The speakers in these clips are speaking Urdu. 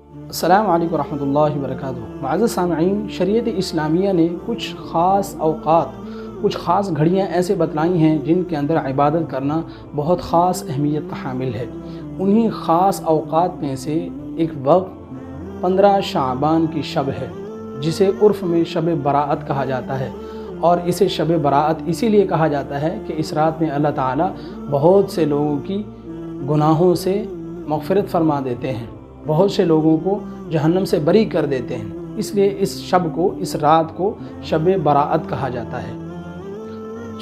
السلام علیکم ورحمۃ اللہ وبرکاتہ۔ معزز سامعین، شریعت اسلامیہ نے کچھ خاص اوقات، کچھ خاص گھڑیاں ایسے بتلائی ہیں جن کے اندر عبادت کرنا بہت خاص اہمیت کا حامل ہے۔ انہی خاص اوقات میں سے ایک وقت 15 شعبان کی شب ہے، جسے عرف میں شب براءت کہا جاتا ہے، اور اسے شب براءت اسی لیے کہا جاتا ہے کہ اس رات میں اللہ تعالیٰ بہت سے لوگوں کی گناہوں سے مغفرت فرما دیتے ہیں، بہت سے لوگوں کو جہنم سے بری کر دیتے ہیں، اس لیے اس شب کو، اس رات کو شب براءت کہا جاتا ہے۔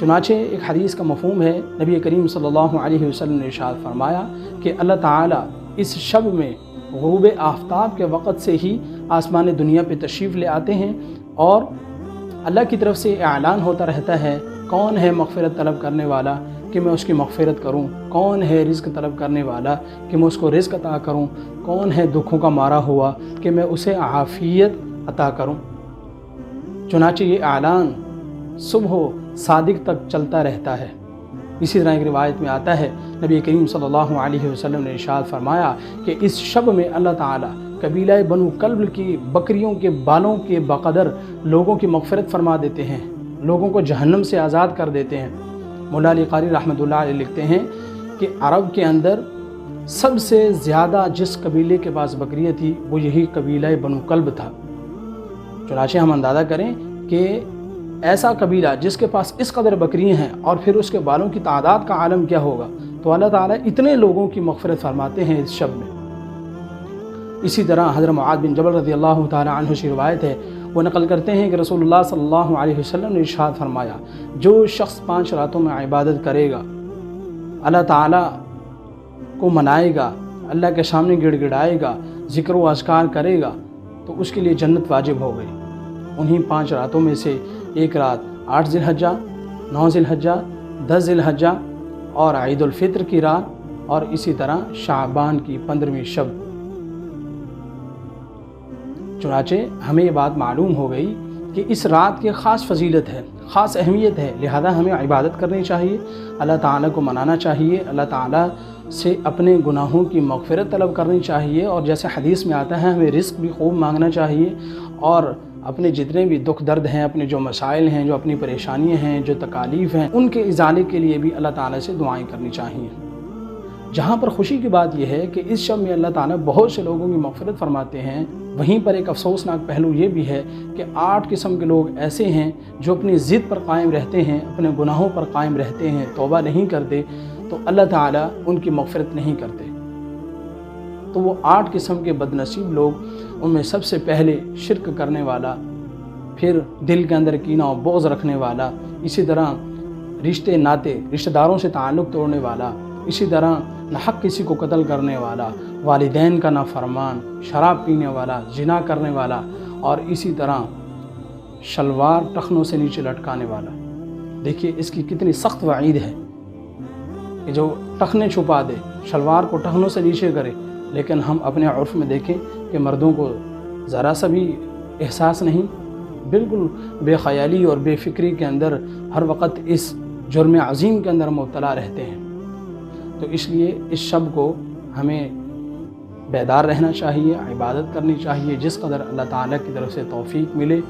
چنانچہ ایک حدیث کا مفہوم ہے، نبی کریم صلی اللہ علیہ وسلم نے ارشاد فرمایا کہ اللہ تعالیٰ اس شب میں غروب آفتاب کے وقت سے ہی آسمان دنیا پہ تشریف لے آتے ہیں، اور اللہ کی طرف سے اعلان ہوتا رہتا ہے، کون ہے مغفرت طلب کرنے والا کہ میں اس کی مغفرت کروں، کون ہے رزق طلب کرنے والا کہ میں اس کو رزق عطا کروں، کون ہے دکھوں کا مارا ہوا کہ میں اسے عافیت عطا کروں۔ چنانچہ یہ اعلان صبح و صادق تک چلتا رہتا ہے۔ اسی طرح ایک روایت میں آتا ہے، نبی کریم صلی اللہ علیہ وسلم نے ارشاد فرمایا کہ اس شب میں اللہ تعالیٰ قبیلہ بنو کلب کی بکریوں کے بالوں کے بقدر لوگوں کی مغفرت فرما دیتے ہیں، لوگوں کو جہنم سے آزاد کر دیتے ہیں۔ مولا علی قاری رحمۃ اللہ علیہ لکھتے ہیں کہ عرب کے اندر سب سے زیادہ جس قبیلے کے پاس بکریاں تھی وہ یہی قبیلہ بنو کلب تھا۔ چنانچہ ہم اندازہ کریں کہ ایسا قبیلہ جس کے پاس اس قدر بکریاں ہیں اور پھر اس کے بالوں کی تعداد کا عالم کیا ہوگا، تو اللہ تعالیٰ اتنے لوگوں کی مغفرت فرماتے ہیں اس شب میں۔ اسی طرح حضرت معاذ بن جبل رضی اللہ تعالیٰ عنہ سے روایت ہے، وہ نقل کرتے ہیں کہ رسول اللہ صلی اللہ علیہ وسلم نے ارشاد فرمایا، جو شخص 5 راتوں میں عبادت کرے گا، اللہ تعالیٰ کو منائے گا، اللہ کے سامنے گڑ گڑائے گا، ذکر و اذکار کرے گا، تو اس کے لیے جنت واجب ہو گئی۔ انہی 5 راتوں میں سے ایک رات 8 ذی الحجہ، 9 ذی الحجہ، 10 ذی الحجہ اور عید الفطر کی رات، اور اسی طرح شعبان کی 15ویں شب۔ چنانچہ ہمیں یہ بات معلوم ہو گئی کہ اس رات کی خاص فضیلت ہے، خاص اہمیت ہے، لہذا ہمیں عبادت کرنی چاہیے، اللہ تعالیٰ کو منانا چاہیے، اللہ تعالیٰ سے اپنے گناہوں کی مغفرت طلب کرنی چاہیے، اور جیسے حدیث میں آتا ہے ہمیں رزق بھی خوب مانگنا چاہیے، اور اپنے جتنے بھی دکھ درد ہیں، اپنے جو مسائل ہیں، جو اپنی پریشانیاں ہیں، جو تکالیف ہیں، ان کے ازالے کے لیے بھی اللہ تعالیٰ سے دعائیں کرنی چاہیے۔ جہاں پر خوشی کی بات یہ ہے کہ اس شب میں اللہ تعالیٰ بہت سے لوگوں کی مغفرت فرماتے ہیں، وہیں پر ایک افسوسناک پہلو یہ بھی ہے کہ 8 قسم کے لوگ ایسے ہیں جو اپنی ضد پر قائم رہتے ہیں، اپنے گناہوں پر قائم رہتے ہیں، توبہ نہیں کرتے، تو اللہ تعالیٰ ان کی مغفرت نہیں کرتے۔ تو وہ 8 قسم کے بد نصیب لوگ، ان میں سب سے پہلے شرک کرنے والا، پھر دل کے اندر کینہ و بغض رکھنے والا، اسی طرح رشتے ناتے، رشتہ داروں سے تعلق توڑنے والا، اسی طرح ناحق کسی کو قتل کرنے والا، والدین کا نافرمان، شراب پینے والا، زنا کرنے والا، اور اسی طرح شلوار ٹخنوں سے نیچے لٹکانے والا۔ دیکھیے اس کی کتنی سخت وعید ہے کہ جو ٹخنے چھپا دے، شلوار کو ٹخنوں سے نیچے کرے، لیکن ہم اپنے عرف میں دیکھیں کہ مردوں کو ذرا سا بھی احساس نہیں، بالکل بے خیالی اور بے فکری کے اندر ہر وقت اس جرم عظیم کے اندر مبتلا رہتے ہیں۔ تو اس لیے اس شب کو ہمیں بیدار رہنا چاہیے، عبادت کرنی چاہیے، جس قدر اللہ تعالیٰ کی طرف سے توفیق ملے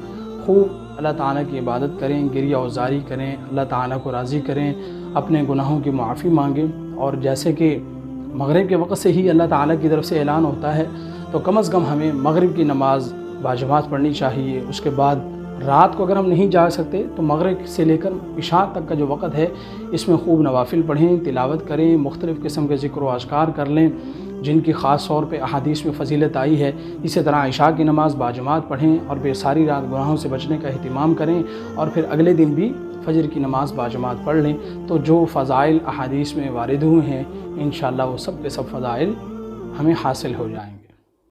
خوب اللہ تعالیٰ کی عبادت کریں، گریہ وزاری کریں، اللہ تعالیٰ کو راضی کریں، اپنے گناہوں کی معافی مانگیں، اور جیسے کہ مغرب کے وقت سے ہی اللہ تعالیٰ کی طرف سے اعلان ہوتا ہے، تو کم از کم ہمیں مغرب کی نماز باجماعت پڑھنی چاہیے۔ اس کے بعد رات کو اگر ہم نہیں جاگ سکتے تو مغرب سے لے کر عشاء تک کا جو وقت ہے، اس میں خوب نوافل پڑھیں، تلاوت کریں، مختلف قسم کے ذکر و اذکار کر لیں جن کی خاص طور پہ احادیث میں فضیلت آئی ہے۔ اسی طرح عشاء کی نماز باجماعت پڑھیں، اور پھر ساری رات گناہوں سے بچنے کا اہتمام کریں، اور پھر اگلے دن بھی فجر کی نماز باجماعت پڑھ لیں، تو جو فضائل احادیث میں وارد ہوئے ہیں انشاءاللہ وہ سب کے سب فضائل ہمیں حاصل ہو جائیں۔